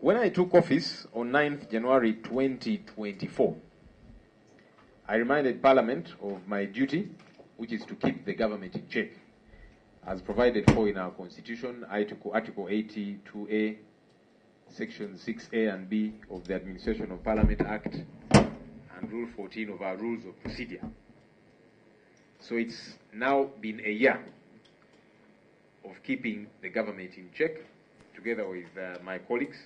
When I took office on 9th January 2024, I reminded Parliament of my duty, which is to keep the government in check, as provided for in our Constitution, Article 82A, Section 6A and B of the Administration of Parliament Act, and Rule 14 of our Rules of Procedure. So it's now been a year of keeping the government in check, together with my colleagues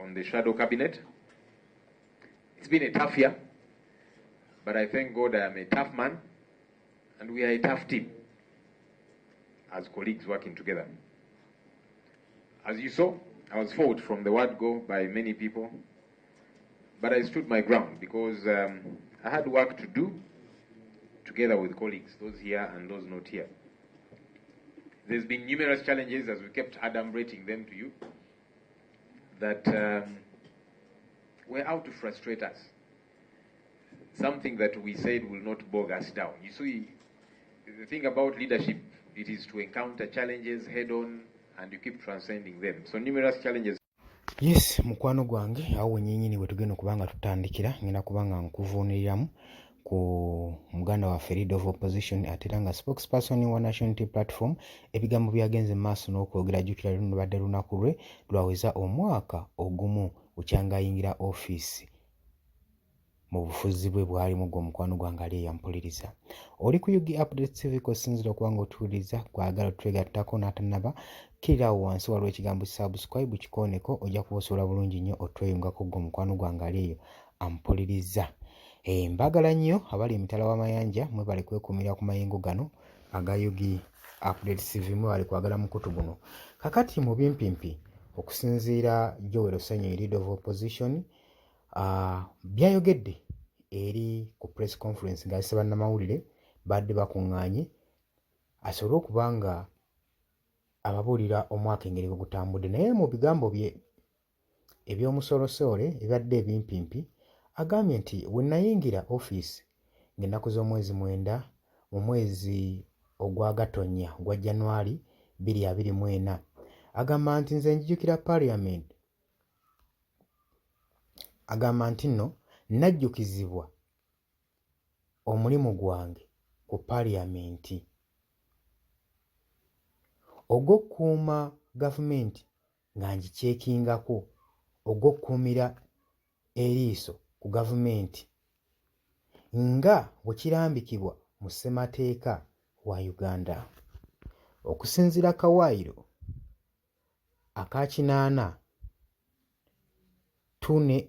on the shadow cabinet. It's been a tough year, but I thank God I am a tough man, and we are a tough team as colleagues working together. As you saw, I was fought from the word go by many people, but I stood my ground because I had work to do together with colleagues, those here and those not here. There's been numerous challenges, as we kept adumbrating them to you, that were out to frustrate us. Something that we said will not bog us down. You see, the thing about leadership, it is to encounter challenges head on and you keep transcending them. So numerous challenges. Yes, mukwano gwange awo nyinyini bwe tugenda kubanga tutandikira ngenda kubanga nkuvuuniriramu ku muganda waffe Leader of Opposition ate era nga spokesperson wa National Unity Platform ebigambo byagenze maaso n'okwogera jjukira luno lubadde lunaku lwe lwaweza omwaka ogumu bukyangayingira ofiisi mu bufuzi bwe bwalimu gwe omukwano gwange ali eyampuliriza. Oli ku Yugi Update TV kosinzira okuba ng'otuwuliriza gwagala twegattako n'atanaba kirirawo wansi waliwo ekigambo subscribe kikooneko ojja kuba osobola bulungi nnyo otweyungako gwe omukwano gwange ali eyo ampuliriza. Mbagala nnyo abali emitala w'amayanja mwebale kwekuumira ku mayengo gano aga Yugi Update TV mwebale kwagala mukutu guno. Kakati mu bimpimpi okusinziira Joel Osanyo Leader of Opposition byayogedde eri ku press conference ng'alese bannamawulire badde bakuŋŋaanye asobole okuba nga ababuulira omwaka engeri bwe gutambudde, naye mu bigambo bye eby'omusolosole ebibadde ebimpimpi agambye nti bwe nayingira ofiisi ng'ennaku z'omwezi 9 mu mwezi ogwa Gatonnya gwa January 2024 agamba nti nze njijukira Parliament, agamba nti nno najjukizibwa omulimu gwange ku Parliament ogw'okukuuma gavumenti nga ngikyekingako, ogw'okukuumira eriiso ku gavumenti nga bwe kirambikibwa mu ssemateeka wa Uganda. Okusinziira kawaayiro aka 8 2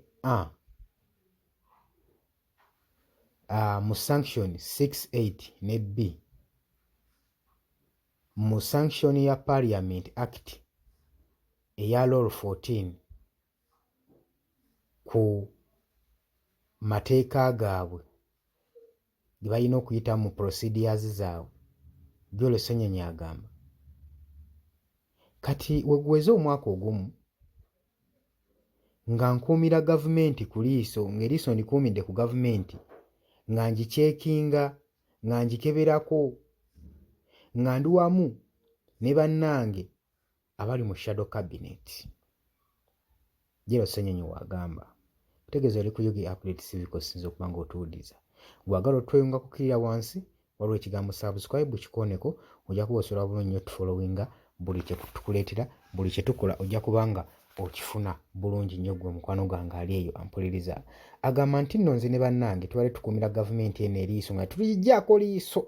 mu sanction 68 ne B mu sanction ya Parliament Act eya Law 14 ku mateeka gaabwe ge balina okuyita mu procedures zaabwe, Joel Osanyo agamba kati weguweze omwaka ogumu nga nkuumira gavumenti ku liiso, ng'eriiso ndikuumidde ku gavumenti nga ngikyekinga, nga ngikeberako, nga ndi wamu ne bannange abali mu shadow cabinet. Joel Osanyo wagamba tegeeza oli ku Yugi Update TV kosinza okuba ng'otuwuliriza gwagala otweyunga kukirira wansi waliwo ekigambo subscribe kikooneko ojja kuba osobola bulungi nnyo tufollowinga buli kye tukuleetera, buli kye tukola ojja kubanga okifuna bulungi nnyo gwe mukwano gwange ali eyo ampuliriza. Agamba nti nno nze ne bannange tubale tukuumira gavumenti eno eriiso nga tuligijjaako liiso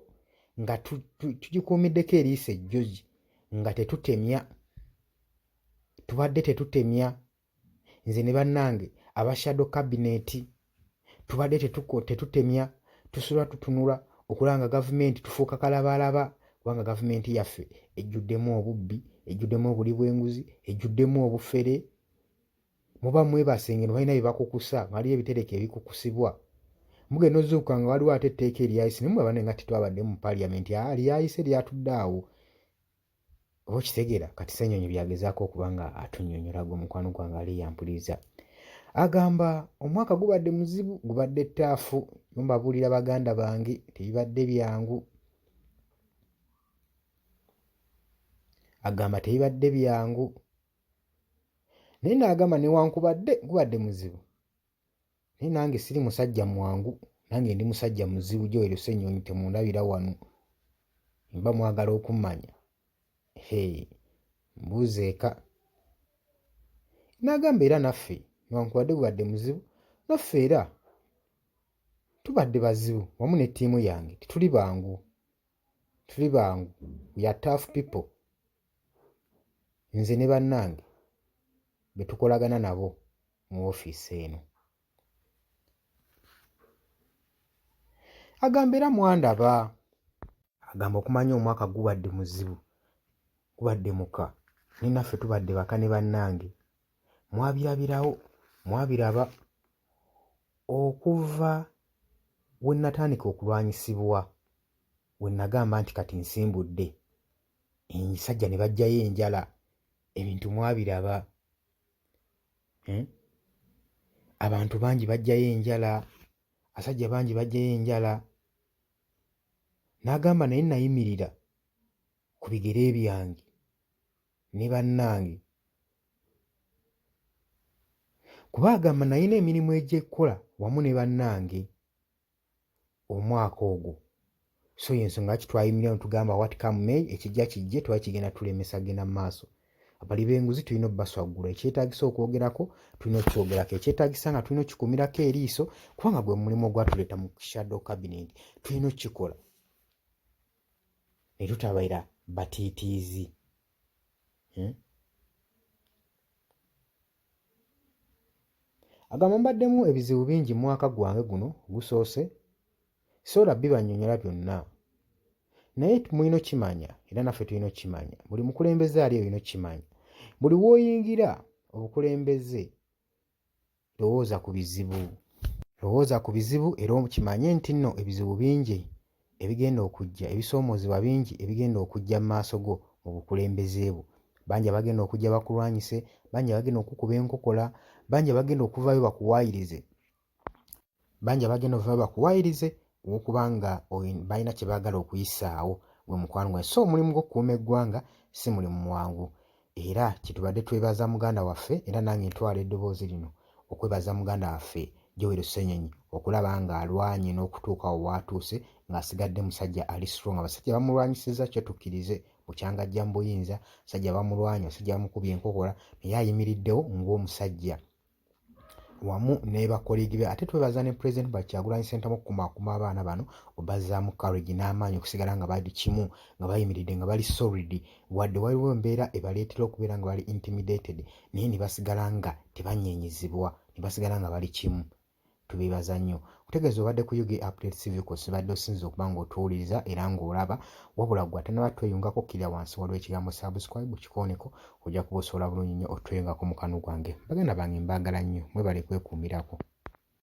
nga tugikuumiddeko eriiso ejjogi nga tetutemya, tubadde tetutemya. Nze ne bannange aba shadow cabinet tubadde tetutemya, tusula tutunula okulanga gavumenti tufuuka kalabalaba, kubanga gavumenti yaffe ejjuddemu obubbi, ejjuddemu obuli bw'enguzi, ejjuddemu obufere. Muba mwebase ngeno balina bye bakukusa, waliyo ebitereke ebikukusibwa. Mugenda ozuukuka nga waliwo ate etteeka eryayise ne mubaba nga tetwabadde mu Parliament lyayise lyatudde awo. Oba okitegeera kati Ssenyonyi byagezaako okuba nga atunnyonnyola gwe mukwano gwange ali yampuliriza. Agamba omwaka gubadde muzibu, gubadde ttaafu, mbabuulira baganda bange tebibadde byangu. Agamba tebibadde byangu naye n'agamba newankubadde gubadde muzibu naye nange siri musajja mwangu, nange ndi musajja muzibu. Joel Ssenyonyi temundabira wano, mba mwagala okummanya. Mbuuza eka. N'agamba era naffe newankubadde gubadde muzibu, naffe era tubadde bazibu wamu ne ttiimu yange, tituli bangu, tuli bangu, we are tough people. Nze ne bannange be tukolagana nabo mu woofiisi eno. Agamba era mwandaba, agamba okumanya omwaka gubadde muzibu, gubadde muka, ne naffe tubadde baka ne bannange. Mwabirabirawo, mwabiraba okuva we natandika okulwanyisibwa, we nagamba nti kati nsimbudde, ensajja ne bajjayo enjala, ebintu mwabiraba. Abantu bangi bajjayo enjala, abasajja bangi bajjayo enjala. N'agamba naye nayimirira ku bigere byange ne bannange, kuba agamba nalina emirimu egy'ekkola wamu ne bannange omwaka ogwo. So y'ensonga lwaki twayimirira ne tugamba what come May, ekijja kijje, twali kigenda tulemesa genda mu maaso. Abali b'enguzi tulina obbaswaggula, ekyetaagisa okwogerako tulina okyogerako, ekyetaagisa nga tulina okikumirako eriiso, kubanga gwe mulimu ogwatuleeta mu shadow cabinet, tulina okukikola ne tutabaira batiitiizi. Agamba mbaddemu ebizibu bingi mu mwaka gwange guno gusoose, sobola bibannyonnyola byonna, naye mulina okkimanya era naffe tulina okkimanya, buli mukulembeze ali olina okkimanya, buli w'oyingira obukulembeze lowooza ku bizibu era okimanye nti nno ebizibu bingi ebigenda okujja, ebisoomoozebwa bingi ebigenda okujja mu maaso go mu bukulembeze bwo. Bangi abagenda okujja bakulwanyise, bangi abagenda okukuba enkokola, bangi abagenda okuvaayo bakuwaayirize olw'okubanga balina kye baagala okuyisaawo gwe mukwano gwange. So omulimu gw'okukuuma eggwanga si mulimu mwangu, era kyetubadde twebaza muganda waffe, era nange ntwala eddoboozi lino okwebaza muganda waffe Joel Ssenyonyi okulaba ng'alwanye n'okutuuka awo w'atuuse, ng'asigadde musajja ali strong. Abasajja bamulwanyisizza kyo tukkirize, bukyangajja mu buyinza, abasajja bamulwanya, abasajja bamukubye enkokola, naye ayimiriddewo ng'omusajja wamu ne bakolegi be. Ate twebaza ne President Kyagulanyi Ssentamu okukumaakuma abaana bano, obazzaamu courage n'amaanyi okusigala nga bali kimu, nga bayimiridde, nga bali solid, wadde waliwo embeera ebaleetera okubeera nga bali intimidated, naye ne basigala nga tebanyeenyezebwa, ne basigala nga bali kimu. Tubeebaza nnyo. Kutegeeza obadde ku UG Update TV Course, badde osinza okuba ng'otuwuliriza era ng'olaba, wabula ggwe ate naba tweyungako kkirira wansi waliwo ekigambo subscribe kikooneko, ojja kuba osobola bulungi nnyo otweyungako mu kanu gwange. Baganda bange mbaagala nnyo, mwebale kwekuumirako.